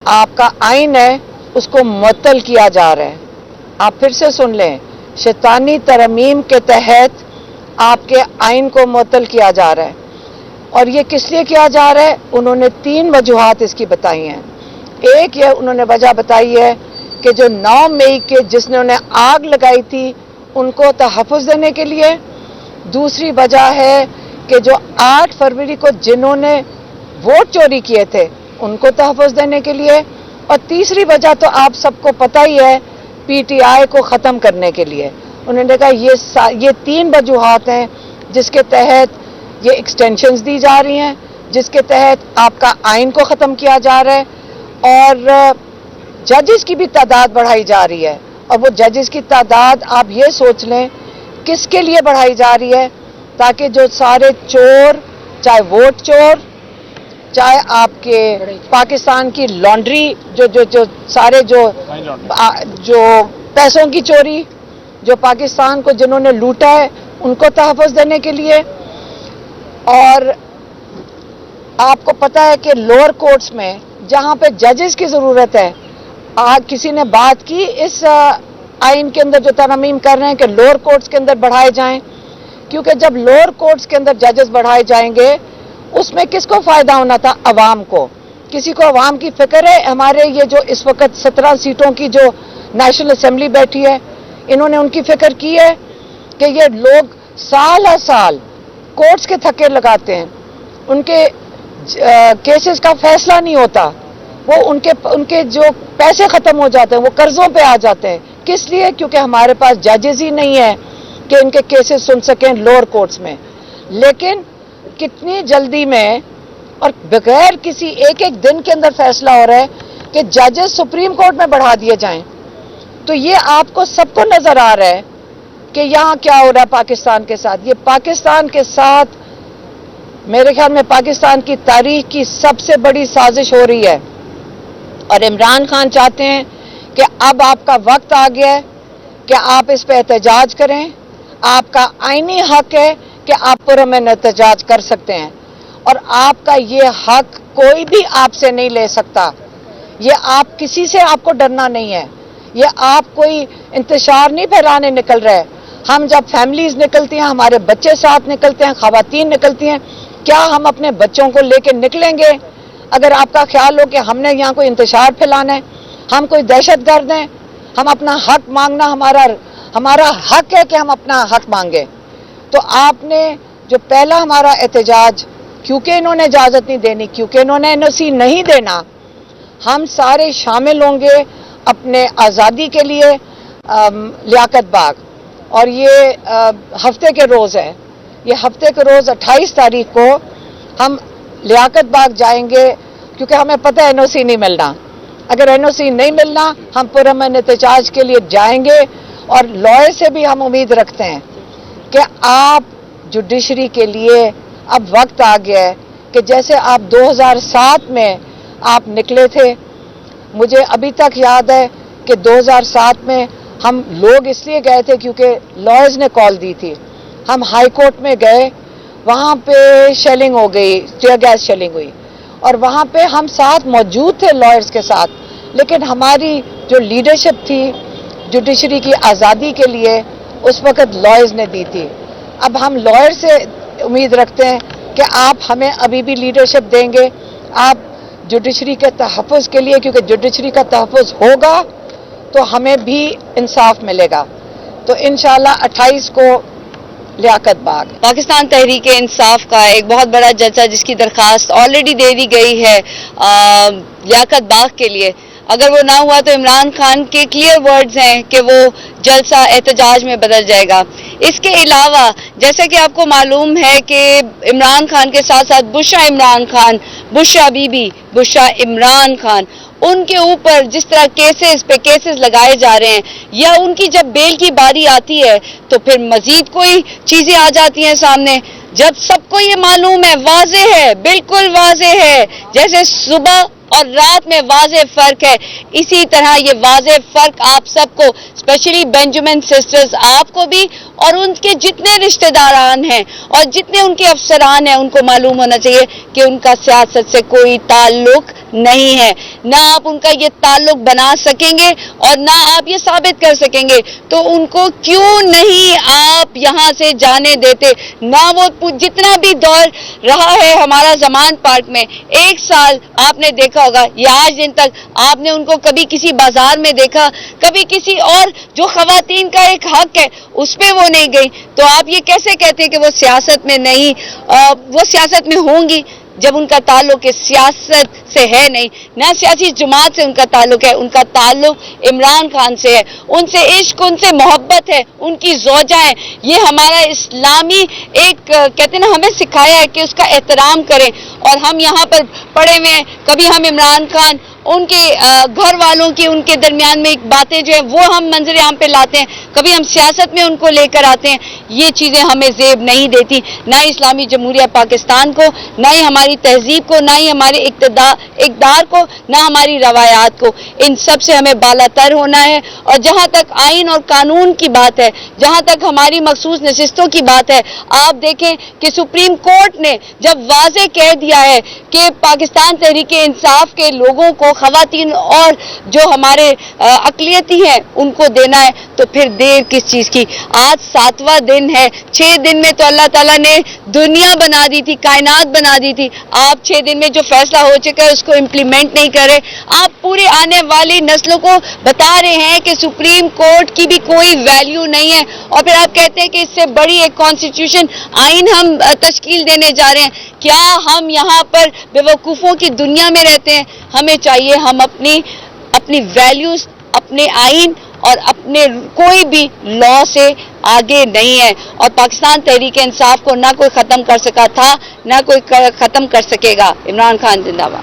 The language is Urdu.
آپ کا آئین ہے اس کو معطل کیا جا رہا ہے. آپ پھر سے سن لیں, شیطانی ترمیم کے تحت آپ کے آئین کو معطل کیا جا رہا ہے. اور یہ کس لیے کیا جا رہا ہے؟ انہوں نے 3 وجوہات اس کی بتائی ہیں. ایک یہ انہوں نے وجہ بتائی ہے کہ جو 9 مئی کے جس نے انہیں آگ لگائی تھی ان کو تحفظ دینے کے لیے. دوسری وجہ ہے کہ جو 8 فروری کو جنہوں نے ووٹ چوری کیے تھے ان کو تحفظ دینے کے لیے. اور تیسری وجہ تو آپ سب کو پتہ ہی ہے, پی ٹی آئی کو ختم کرنے کے لیے. انہوں نے کہا یہ 3 وجوہات ہیں جس کے تحت یہ ایکسٹینشنز دی جا رہی ہیں, جس کے تحت آپ کا آئین کو ختم کیا جا رہا ہے, اور ججز کی بھی تعداد بڑھائی جا رہی ہے. اور وہ ججز کی تعداد آپ یہ سوچ لیں کس کے لیے بڑھائی جا رہی ہے, تاکہ جو سارے چور, چاہے ووٹ چور, چاہے آپ کے پاکستان کی لانڈری, جو سارے جو پیسوں کی چوری, جو پاکستان کو جنہوں نے لوٹا ہے ان کو تحفظ دینے کے لیے. اور آپ کو پتہ ہے کہ لوور کورٹس میں جہاں پہ ججز کی ضرورت ہے, کسی نے بات کی اس آئین کے اندر جو ترمیم کر رہے ہیں کہ لوور کورٹس کے اندر بڑھائے جائیں, کیونکہ جب لوور کورٹس کے اندر ججز بڑھائے جائیں گے اس میں کس کو فائدہ ہونا تھا؟ عوام کو. کسی کو عوام کی فکر ہے؟ ہمارے یہ جو اس وقت 17 سیٹوں کی جو نیشنل اسمبلی بیٹھی ہے, انہوں نے ان کی فکر کی ہے کہ یہ لوگ سال ہر سال کورٹس کے تھکے لگاتے ہیں, ان کے کیسز کا فیصلہ نہیں ہوتا, وہ ان کے جو پیسے ختم ہو جاتے ہیں وہ قرضوں پہ آ جاتے ہیں. کس لیے؟ کیونکہ ہمارے پاس ججز ہی نہیں ہیں کہ ان کے کیسز سن سکیں لوور کورٹس میں. لیکن کتنی جلدی میں اور بغیر کسی ایک دن کے اندر فیصلہ ہو رہا ہے کہ ججز سپریم کورٹ میں بڑھا دیے جائیں. تو یہ آپ کو سب کو نظر آ رہا ہے کہ یہاں کیا ہو رہا ہے پاکستان کے ساتھ. یہ پاکستان کے ساتھ میرے خیال میں پاکستان کی تاریخ کی سب سے بڑی سازش ہو رہی ہے. اور عمران خان چاہتے ہیں کہ اب آپ کا وقت آ گیا ہے کہ آپ اس پہ احتجاج کریں. آپ کا آئینی حق ہے کہ آپ پرامن احتجاج کر سکتے ہیں, اور آپ کا یہ حق کوئی بھی آپ سے نہیں لے سکتا. یہ آپ کسی سے آپ کو ڈرنا نہیں ہے. یہ آپ کوئی انتشار نہیں پھیلانے نکل رہے. ہم جب فیملیز نکلتی ہیں, ہمارے بچے ساتھ نکلتے ہیں, خواتین نکلتی ہیں, کیا ہم اپنے بچوں کو لے کے نکلیں گے اگر آپ کا خیال ہو کہ ہم نے یہاں کوئی انتشار پھیلانا ہے, ہم کوئی دہشت گرد ہیں؟ ہم اپنا حق مانگنا ہمارا حق ہے کہ ہم اپنا حق مانگیں. تو آپ نے جو پہلا ہمارا احتجاج, کیونکہ انہوں نے اجازت نہیں دینی, کیونکہ انہوں نے NOC نہیں دینا, ہم سارے شامل ہوں گے اپنے آزادی کے لیے لیاقت باغ. اور یہ ہفتے کے روز ہے, یہ ہفتے کے روز 28 تاریخ کو ہم لیاقت باغ جائیں گے, کیونکہ ہمیں پتہ ہے NOC نہیں ملنا. اگر NOC نہیں ملنا ہم پرامن احتجاج کے لیے جائیں گے. اور لائر سے بھی ہم امید رکھتے ہیں کہ آپ جوڈیشری کے لیے اب وقت آ گیا ہے کہ جیسے آپ 2007 میں آپ نکلے تھے. مجھے ابھی تک یاد ہے کہ 2007 میں ہم لوگ اس لیے گئے تھے کیونکہ لائرز نے کال دی تھی. ہم ہائی کورٹ میں گئے, وہاں پہ شیلنگ ہو گئی, ٹیئر گیس شیلنگ ہوئی, اور وہاں پہ ہم ساتھ موجود تھے لائرز کے ساتھ. لیکن ہماری جو لیڈرشپ تھی جوڈیشری کی آزادی کے لیے اس وقت لائرز نے دی تھی. اب ہم لائر سے امید رکھتے ہیں کہ آپ ہمیں ابھی بھی لیڈرشپ دیں گے, آپ جوڈیشری کے تحفظ کے لیے, کیونکہ جوڈیشری کا تحفظ ہوگا تو ہمیں بھی انصاف ملے گا. تو انشاءاللہ 28 کو لیاقت باغ. پاکستان تحریک انصاف کا ایک بہت بڑا جلسہ جس کی درخواست آلریڈی دے دی گئی ہے لیاقت باغ کے لیے. اگر وہ نہ ہوا تو عمران خان کے کلیئر ورڈز ہیں کہ وہ جلسہ احتجاج میں بدل جائے گا. اس کے علاوہ جیسا کہ آپ کو معلوم ہے کہ عمران خان کے ساتھ ساتھ بشرا عمران خان, بشرا بی بی, بشرا عمران خان, ان کے اوپر جس طرح کیسز پہ کیسز لگائے جا رہے ہیں, یا ان کی جب بیل کی باری آتی ہے تو پھر مزید کوئی چیزیں آ جاتی ہیں سامنے. جب سب کو یہ معلوم ہے, واضح ہے, بالکل واضح ہے, جیسے صبح اور رات میں واضح فرق ہے, اسی طرح یہ واضح فرق آپ سب کو, اسپیشلی بینجامن سسٹرز, آپ کو بھی اور ان کے جتنے رشتہ داران ہیں اور جتنے ان کے افسران ہیں ان کو معلوم ہونا چاہیے کہ ان کا سیاست سے کوئی تعلق نہیں ہے، نہ آپ ان کا یہ تعلق بنا سکیں گے اور نہ آپ یہ ثابت کر سکیں گے، تو ان کو کیوں نہیں آپ یہاں سے جانے دیتے؟ نہ وہ جتنا بھی دور رہا ہے ہمارا زمان پارک میں، 1 سال آپ نے دیکھا ہوگا، یا آج دن تک آپ نے ان کو کبھی کسی بازار میں دیکھا، کبھی کسی اور جو خواتین کا ایک حق ہے اس پہ وہ نہیں گئی، تو آپ یہ کیسے کہتے ہیں کہ وہ سیاست میں نہیں؟ وہ سیاست میں ہوں گی جب ان کا تعلق سیاست سے ہے نہیں، نہ سیاسی جماعت سے ان کا تعلق ہے، ان کا تعلق عمران خان سے ہے، ان سے عشق، ان سے محبت ہے، ان کی زوجہ ہیں۔ یہ ہمارا اسلامی ایک کہتے ہیں نا، ہمیں سکھایا ہے کہ اس کا احترام کریں، اور ہم یہاں پر پڑے ہوئے ہیں، کبھی ہم عمران خان ان کے گھر والوں کی ان کے درمیان میں ایک باتیں جو ہیں وہ ہم منظر عام پہ لاتے ہیں، کبھی ہم سیاست میں ان کو لے کر آتے ہیں۔ یہ چیزیں ہمیں زیب نہیں دیتی، نہ اسلامی جمہوریہ پاکستان کو، نہ ہی ہماری تہذیب کو، نہ ہی ہمارے اقدار کو، نہ ہماری روایات کو۔ ان سب سے ہمیں بالا تر ہونا ہے، اور جہاں تک آئین اور قانون کی بات ہے، جہاں تک ہماری مخصوص نشستوں کی بات ہے، آپ دیکھیں کہ سپریم کورٹ نے جب واضح کہہ دیا ہے کہ پاکستان تحریک انصاف کے لوگوں کو، خواتین اور جو ہمارے اقلیتی ہیں ان کو دینا ہے، تو پھر دیر کس چیز کی؟ آج 7واں دن ہے، 6 دن میں تو اللہ تعالیٰ نے دنیا بنا دی تھی، کائنات بنا دی تھی۔ آپ 6 دن میں جو فیصلہ ہو چکا ہے اس کو امپلیمنٹ نہیں کر رہے۔ آپ پورے آنے والی نسلوں کو بتا رہے ہیں کہ سپریم کورٹ کی بھی کوئی ویلیو نہیں ہے، اور پھر آپ کہتے ہیں کہ اس سے بڑی ایک کانسٹیٹیوشن آئین ہم تشکیل دینے جا رہے ہیں۔ کیا ہم یہاں پر بے وقوفوں کی دنیا میں رہتے ہیں؟ ہمیں چاہیے ہم اپنی ویلیوز، اپنے آئین اور اپنے کوئی بھی لا سے آگے نہیں ہے، اور پاکستان تحریک انصاف کو نہ کوئی ختم کر سکا تھا، نہ کوئی ختم کر سکے گا۔ عمران خان زندہ باد۔